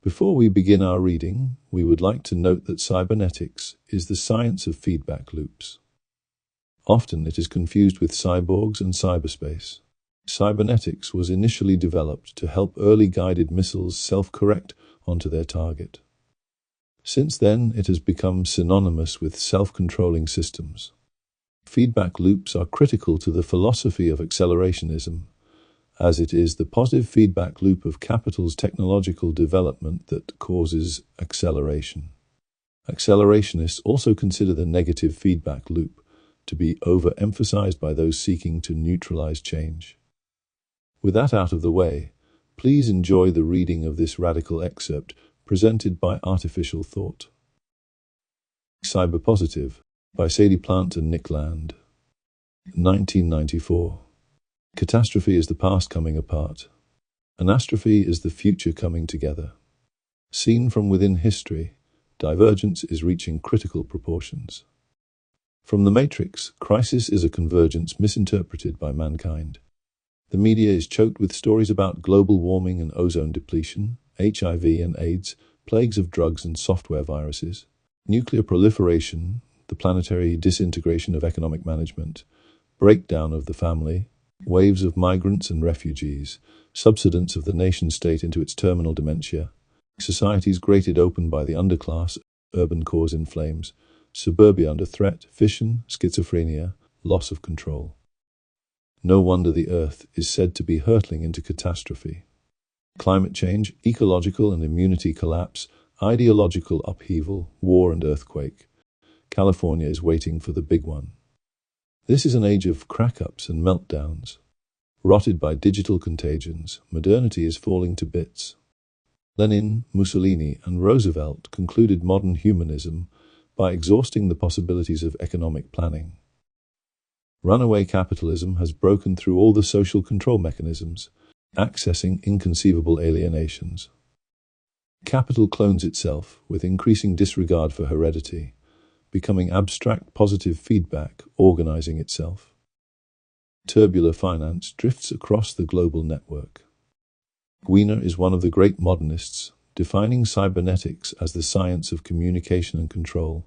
Before we begin our reading, we would like to note that cybernetics is the science of feedback loops. Often it is confused with cyborgs and cyberspace. Cybernetics was initially developed to help early guided missiles self-correct onto their target. Since then, it has become synonymous with self-controlling systems. Feedback loops are critical to the philosophy of accelerationism, as it is the positive feedback loop of capital's technological development that causes acceleration. Accelerationists also consider the negative feedback loop to be overemphasized by those seeking to neutralize change. With that out of the way, please enjoy the reading of this radical excerpt presented by Artificial Thought. Cyberpositive by Sadie Plant and Nick Land. 1994. Catastrophe is the past coming apart. Anastrophe is the future coming together. Seen from within history, divergence is reaching critical proportions. From the Matrix, crisis is a convergence misinterpreted by mankind. The media is choked with stories about global warming and ozone depletion, HIV and AIDS, plagues of drugs and software viruses, nuclear proliferation, the planetary disintegration of economic management, breakdown of the family, waves of migrants and refugees, subsidence of the nation-state into its terminal dementia, societies grated open by the underclass, urban cores in flames, suburbia under threat, fission, schizophrenia, loss of control. No wonder the Earth is said to be hurtling into catastrophe. Climate change, ecological and immunity collapse, ideological upheaval, war and earthquake. California is waiting for the big one. This is an age of crack-ups and meltdowns. Rotted by digital contagions, modernity is falling to bits. Lenin, Mussolini, and Roosevelt concluded modern humanism by exhausting the possibilities of economic planning. Runaway capitalism has broken through all the social control mechanisms, accessing inconceivable alienations. Capital clones itself with increasing disregard for heredity, becoming abstract positive feedback, organizing itself. Tubular finance drifts across the global network. Wiener is one of the great modernists, defining cybernetics as the science of communication and control,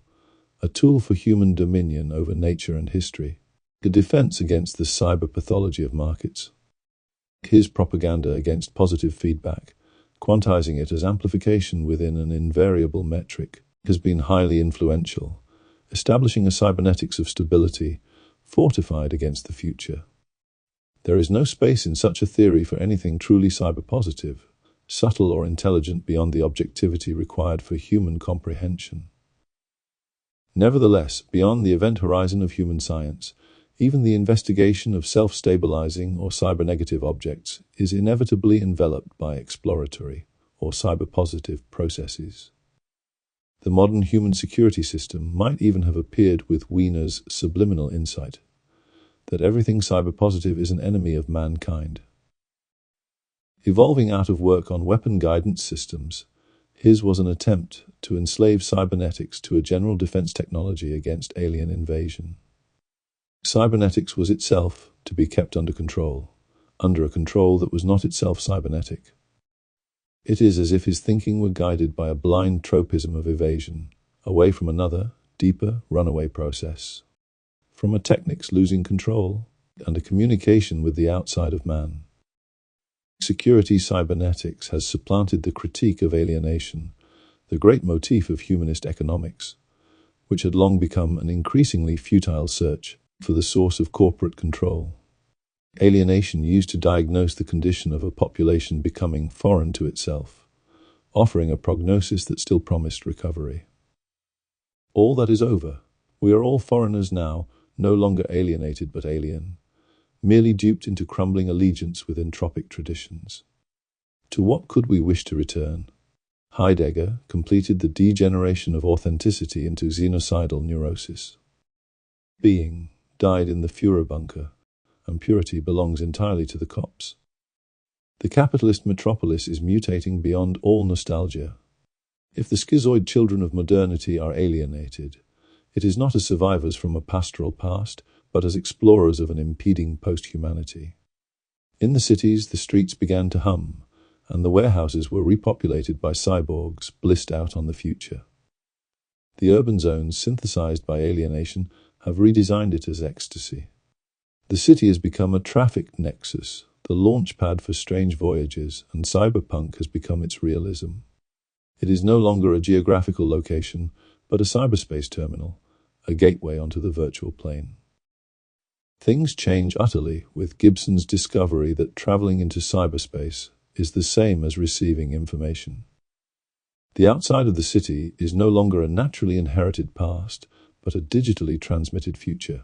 a tool for human dominion over nature and history, a defense against the cyber-pathology of markets. His propaganda against positive feedback, quantizing it as amplification within an invariable metric, has been highly influential, establishing a cybernetics of stability, fortified against the future. There is no space in such a theory for anything truly cyberpositive, subtle or intelligent beyond the objectivity required for human comprehension. Nevertheless, beyond the event horizon of human science, even the investigation of self-stabilizing or cybernegative objects is inevitably enveloped by exploratory or cyberpositive processes. The modern human security system might even have appeared with Wiener's subliminal insight that everything cyberpositive is an enemy of mankind. Evolving out of work on weapon guidance systems, his was an attempt to enslave cybernetics to a general defense technology against alien invasion. Cybernetics was itself to be kept under a control that was not itself cybernetic. It is as if his thinking were guided by a blind tropism of evasion, away from another, deeper, runaway process. From a technics losing control, and a communication with the outside of man. Security cybernetics has supplanted the critique of alienation, the great motif of humanist economics, which had long become an increasingly futile search for the source of corporate control. Alienation used to diagnose the condition of a population becoming foreign to itself, offering a prognosis that still promised recovery. All that is over. We are all foreigners now, no longer alienated but alien, merely duped into crumbling allegiance with entropic traditions. To what could we wish to return? Heidegger completed the degeneration of authenticity into xenocidal neurosis. Being died in the Führer bunker, and purity belongs entirely to the cops. The capitalist metropolis is mutating beyond all nostalgia. If the schizoid children of modernity are alienated, it is not as survivors from a pastoral past, but as explorers of an impeding post-humanity. In the cities, the streets began to hum, and the warehouses were repopulated by cyborgs blissed out on the future. The urban zones, synthesized by alienation, have redesigned it as ecstasy. The city has become a traffic nexus, the launch pad for strange voyages, and cyberpunk has become its realism. It is no longer a geographical location, but a cyberspace terminal, a gateway onto the virtual plane. Things change utterly with Gibson's discovery that traveling into cyberspace is the same as receiving information. The outside of the city is no longer a naturally inherited past, but a digitally transmitted future.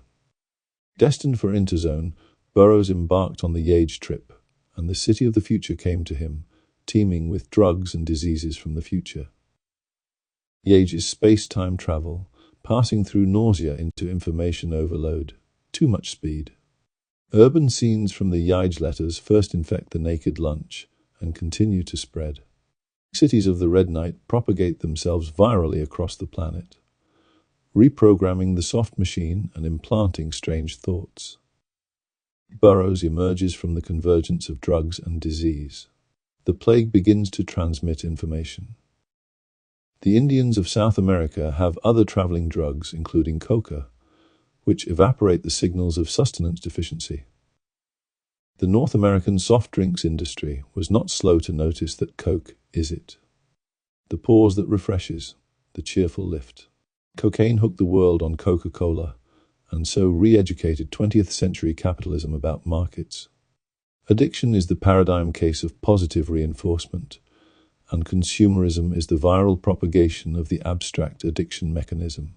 Destined for Interzone, Burroughs embarked on the Yage trip, and the city of the future came to him, teeming with drugs and diseases from the future. Yage is space-time travel, passing through nausea into information overload, too much speed. Urban scenes from the Yage letters first infect the naked lunch and continue to spread. Cities of the Red Knight propagate themselves virally across the planet, reprogramming the soft machine and implanting strange thoughts. Burroughs emerges from the convergence of drugs and disease. The plague begins to transmit information. The Indians of South America have other traveling drugs, including coca, which evaporate the signals of sustenance deficiency. The North American soft drinks industry was not slow to notice that Coke is it. The pause that refreshes, the cheerful lift. Cocaine hooked the world on Coca-Cola, and so re-educated 20th century capitalism about markets. Addiction is the paradigm case of positive reinforcement, and consumerism is the viral propagation of the abstract addiction mechanism.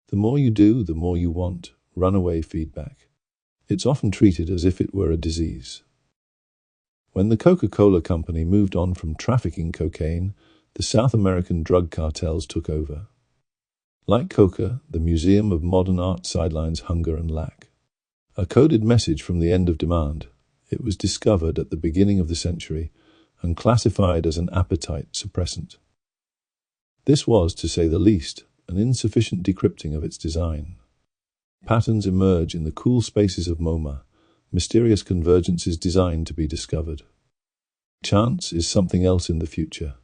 The more you do, the more you want, runaway feedback. It's often treated as if it were a disease. When the Coca-Cola company moved on from trafficking cocaine, the South American drug cartels took over. Like Coca, the Museum of Modern Art sidelines hunger and lack. A coded message from the end of demand, it was discovered at the beginning of the century and classified as an appetite suppressant. This was, to say the least, an insufficient decrypting of its design. Patterns emerge in the cool spaces of MoMA, mysterious convergences designed to be discovered. Chance is something else in the future.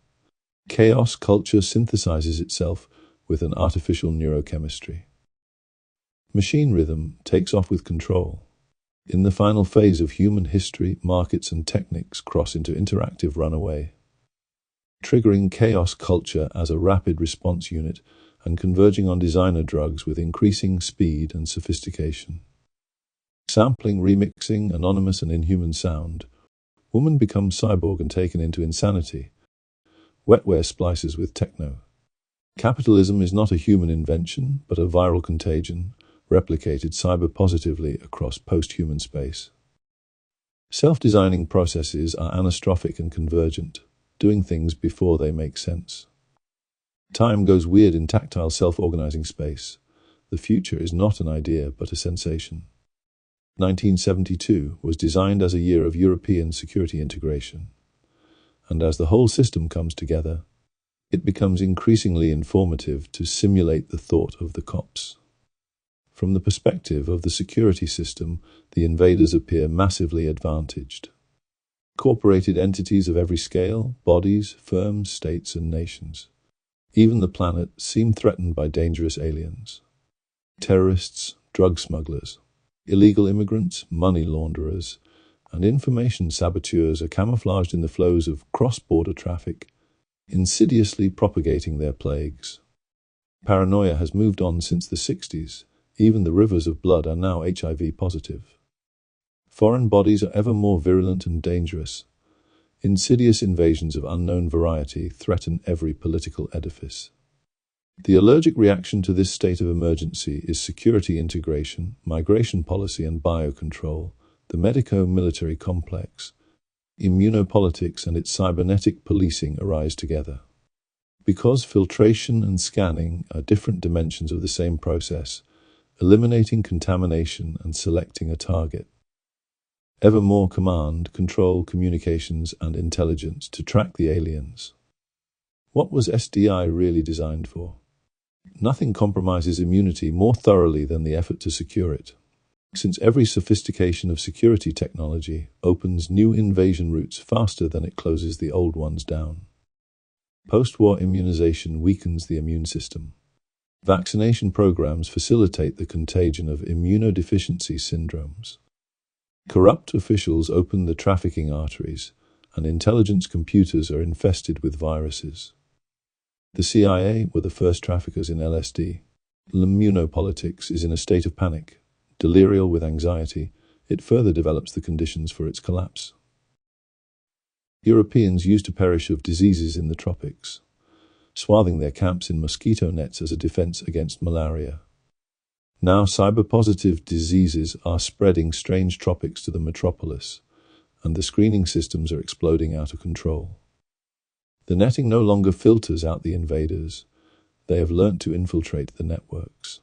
Chaos culture synthesizes itself with an artificial neurochemistry. Machine rhythm takes off with control. In the final phase of human history, markets and techniques cross into interactive runaway, triggering chaos culture as a rapid response unit and converging on designer drugs with increasing speed and sophistication. Sampling, remixing, anonymous and inhuman sound, woman becomes cyborg and taken into insanity. Wetware splices with techno. Capitalism is not a human invention, but a viral contagion, replicated cyberpositively across post-human space. Self-designing processes are anastrophic and convergent, doing things before they make sense. Time goes weird in tactile self-organizing space. The future is not an idea, but a sensation. 1972 was designed as a year of European security integration. And as the whole system comes together, it becomes increasingly informative to simulate the thought of the cops. From the perspective of the security system, the invaders appear massively advantaged. Corporated entities of every scale, bodies, firms, states, and nations. Even the planet seem threatened by dangerous aliens. Terrorists, drug smugglers, illegal immigrants, money launderers, and information saboteurs are camouflaged in the flows of cross-border traffic, insidiously propagating their plagues. Paranoia has moved on since the 60s. Even the rivers of blood are now HIV positive. Foreign bodies are ever more virulent and dangerous. Insidious invasions of unknown variety threaten every political edifice. The allergic reaction to this state of emergency is security integration, migration policy and biocontrol, the medico-military complex. Immunopolitics and its cybernetic policing arise together. Because filtration and scanning are different dimensions of the same process, eliminating contamination and selecting a target. Ever more command, control, communications, and intelligence to track the aliens. What was SDI really designed for? Nothing compromises immunity more thoroughly than the effort to secure it. since every sophistication of security technology opens new invasion routes faster than it closes the old ones down. Post-war immunization weakens the immune system. Vaccination programs facilitate the contagion of immunodeficiency syndromes. Corrupt officials open the trafficking arteries, and intelligence computers are infested with viruses. The CIA were the first traffickers in LSD. Immunopolitics is in a state of panic. Delirial with anxiety, it further develops the conditions for its collapse. Europeans used to perish of diseases in the tropics, swathing their camps in mosquito nets as a defense against malaria. Now cyberpositive diseases are spreading strange tropics to the metropolis, and the screening systems are exploding out of control. The netting no longer filters out the invaders. They have learnt to infiltrate the networks.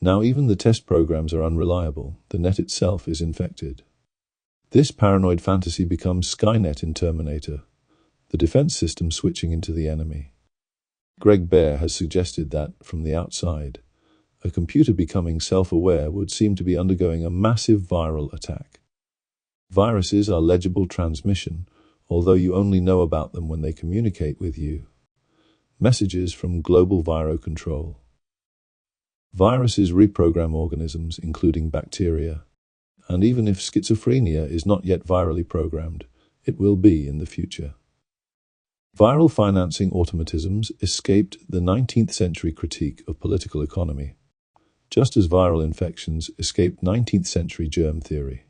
Now even the test programs are unreliable. The net itself is infected. This paranoid fantasy becomes Skynet in Terminator, the defense system switching into the enemy. Greg Bear has suggested that, from the outside, a computer becoming self-aware would seem to be undergoing a massive viral attack. Viruses are legible transmission, although you only know about them when they communicate with you. Messages from global virocontrol. Viruses reprogram organisms, including bacteria, and even if schizophrenia is not yet virally programmed, it will be in the future. Viral financing automatisms escaped the 19th century critique of political economy, just as viral infections escaped 19th century germ theory.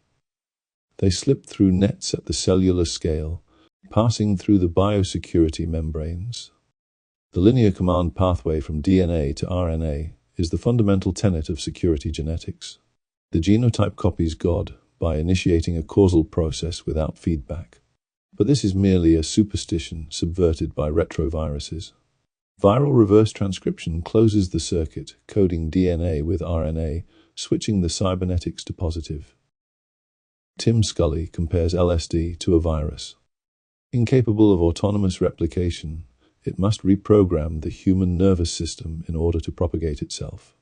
They slipped through nets at the cellular scale, passing through the biosecurity membranes. The linear command pathway from DNA to RNA is the fundamental tenet of security genetics. The genotype copies God by initiating a causal process without feedback. But this is merely a superstition subverted by retroviruses. Viral reverse transcription closes the circuit, coding DNA with RNA, switching the cybernetics to positive. Tim Scully compares LSD to a virus. Incapable of autonomous replication, it must reprogram the human nervous system in order to propagate itself.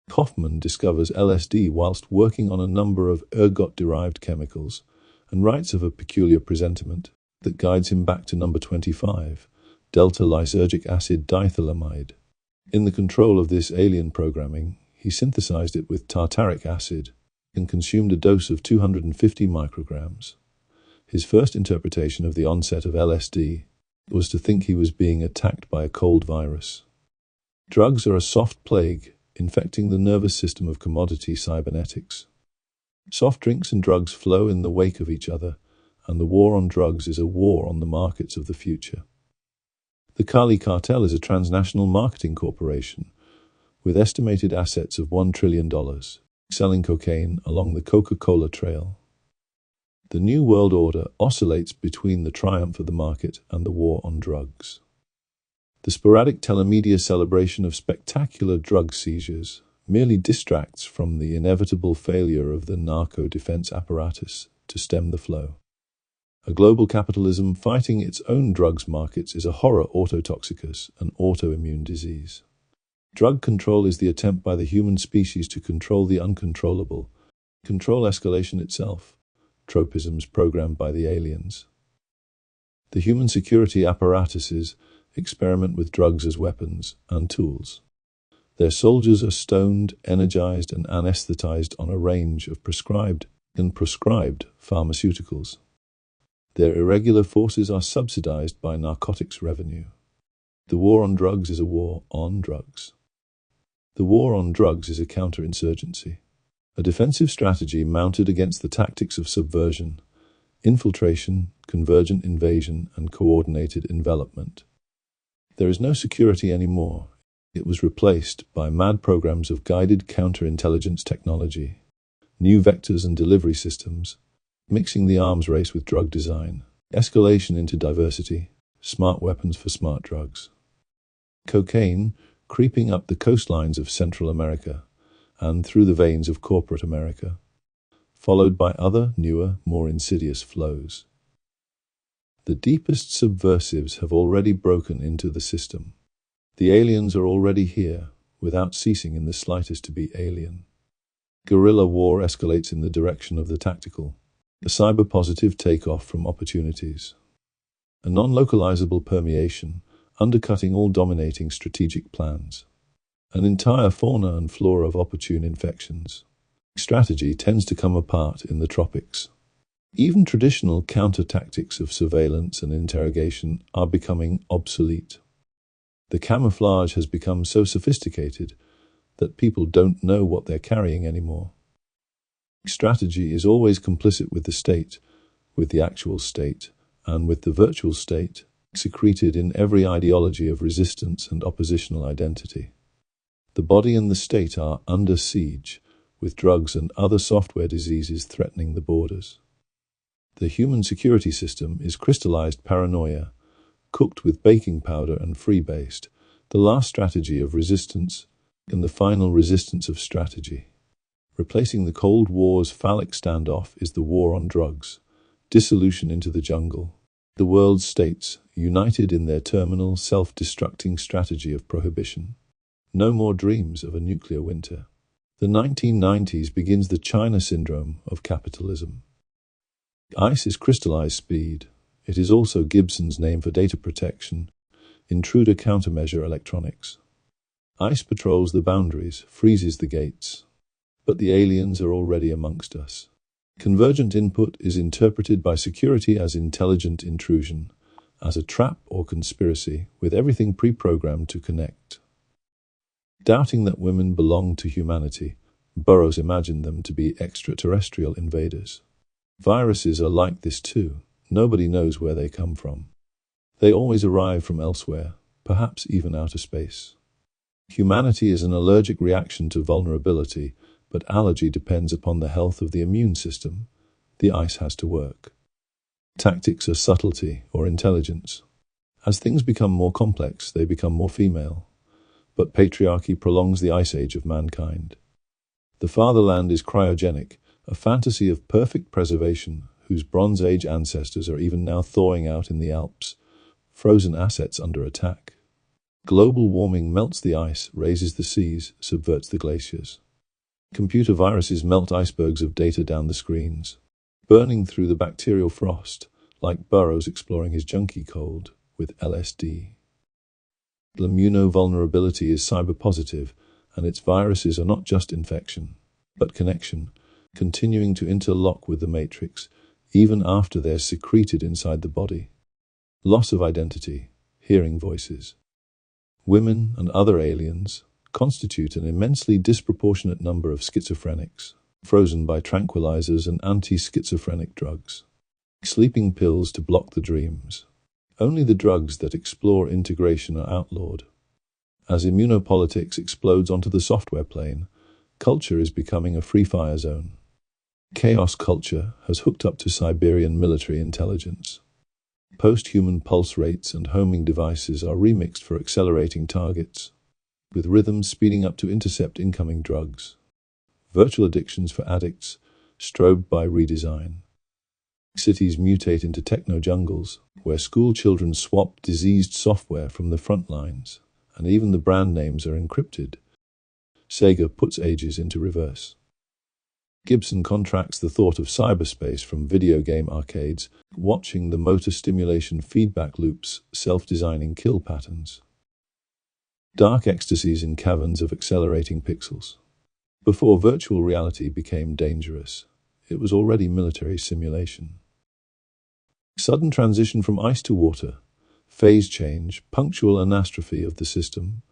Kaufman discovers LSD whilst working on a number of ergot-derived chemicals, and writes of a peculiar presentiment that guides him back to number 25, delta-lysergic acid diethylamide. In the control of this alien programming, he synthesized it with tartaric acid and consumed a dose of 250 micrograms. His first interpretation of the onset of LSD was to think he was being attacked by a cold virus. Drugs are a soft plague, infecting the nervous system of commodity cybernetics. Soft drinks and drugs flow in the wake of each other, and the war on drugs is a war on the markets of the future. The Kali cartel is a transnational marketing corporation with estimated assets of $1 trillion, selling cocaine along the Coca-Cola trail. The New World Order oscillates between the triumph of the market and the war on drugs. The sporadic telemedia celebration of spectacular drug seizures merely distracts from the inevitable failure of the narco-defense apparatus to stem the flow. A global capitalism fighting its own drugs markets is a horror autotoxicus, an autoimmune disease. Drug control is the attempt by the human species to control the uncontrollable, control escalation itself, tropisms programmed by the aliens. The human security apparatuses experiment with drugs as weapons and tools. Their soldiers are stoned, energized, and anesthetized on a range of prescribed and proscribed pharmaceuticals. Their irregular forces are subsidized by narcotics revenue. The war on drugs is a war on drugs. The war on drugs is a counterinsurgency, a defensive strategy mounted against the tactics of subversion, infiltration, convergent invasion, and coordinated envelopment. There is no security anymore. It was replaced by mad programs of guided counterintelligence technology, new vectors and delivery systems, mixing the arms race with drug design, escalation into diversity, smart weapons for smart drugs. Cocaine creeping up the coastlines of Central America and through the veins of corporate America, followed by other, newer, more insidious flows. The deepest subversives have already broken into the system. The aliens are already here, without ceasing in the slightest to be alien. Guerrilla war escalates in the direction of the tactical. A cyber-positive takeoff from opportunities. A non-localizable permeation, undercutting all dominating strategic plans. An entire fauna and flora of opportune infections. Strategy tends to come apart in the tropics. Even traditional counter-tactics of surveillance and interrogation are becoming obsolete. The camouflage has become so sophisticated that people don't know what they're carrying anymore. Strategy is always complicit with the state, with the actual state, and with the virtual state, secreted in every ideology of resistance and oppositional identity. The body and the state are under siege, with drugs and other software diseases threatening the borders. The human security system is crystallized paranoia, cooked with baking powder and freebased, the last strategy of resistance and the final resistance of strategy. Replacing the Cold War's phallic standoff is the war on drugs, dissolution into the jungle. The world's states, united in their terminal, self-destructing strategy of prohibition. No more dreams of a nuclear winter. The 1990s begins the China syndrome of capitalism. ICE is crystallized speed. It is also Gibson's name for data protection, intruder countermeasure electronics. ICE patrols the boundaries, freezes the gates. But the aliens are already amongst us. Convergent input is interpreted by security as intelligent intrusion, as a trap or conspiracy, with everything pre-programmed to connect. Doubting that women belong to humanity, Burroughs imagined them to be extraterrestrial invaders. Viruses are like this too. Nobody knows where they come from. They always arrive from elsewhere, perhaps even outer space. Humanity is an allergic reaction to vulnerability, but allergy depends upon the health of the immune system. The ICE has to work. Tactics are subtlety or intelligence. As things become more complex, they become more female. But patriarchy prolongs the ice age of mankind. The fatherland is cryogenic, a fantasy of perfect preservation whose Bronze Age ancestors are even now thawing out in the Alps, frozen assets under attack. Global warming melts the ice, raises the seas, subverts the glaciers. Computer viruses melt icebergs of data down the screens, burning through the bacterial frost, like Burroughs exploring his junkie cold with LSD. Immunovulnerability is cyberpositive, and its viruses are not just infection, but connection, continuing to interlock with the matrix, even after they're secreted inside the body. Loss of identity, hearing voices. Women and other aliens constitute an immensely disproportionate number of schizophrenics, frozen by tranquilizers and anti-schizophrenic drugs. Sleeping pills to block the dreams. Only the drugs that explore integration are outlawed. As immunopolitics explodes onto the software plane, culture is becoming a free-fire zone. Chaos culture has hooked up to Siberian military intelligence. Post-human pulse rates and homing devices are remixed for accelerating targets, with rhythms speeding up to intercept incoming drugs. Virtual addictions for addicts, strobed by redesign. Cities mutate into techno-jungles, where school children swap diseased software from the front lines, and even the brand names are encrypted. Sega puts ages into reverse. Gibson contracts the thought of cyberspace from video game arcades, watching the motor stimulation feedback loops, self-designing kill patterns. Dark ecstasies in caverns of accelerating pixels. Before virtual reality became dangerous, it was already military simulation. Sudden transition from ice to water, phase change, punctual anastrophe of the system,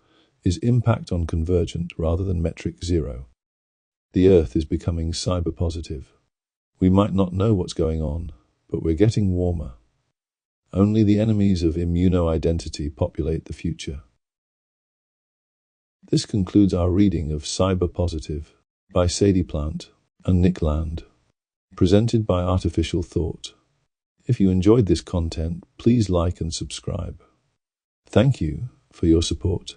is impact on convergent rather than metric zero. The Earth is becoming cyberpositive. We might not know what's going on, but we're getting warmer. Only the enemies of immuno-identity populate the future. This concludes our reading of Cyberpositive by Sadie Plant and Nick Land, presented by Artificial Thought. If you enjoyed this content, please like and subscribe. Thank you for your support.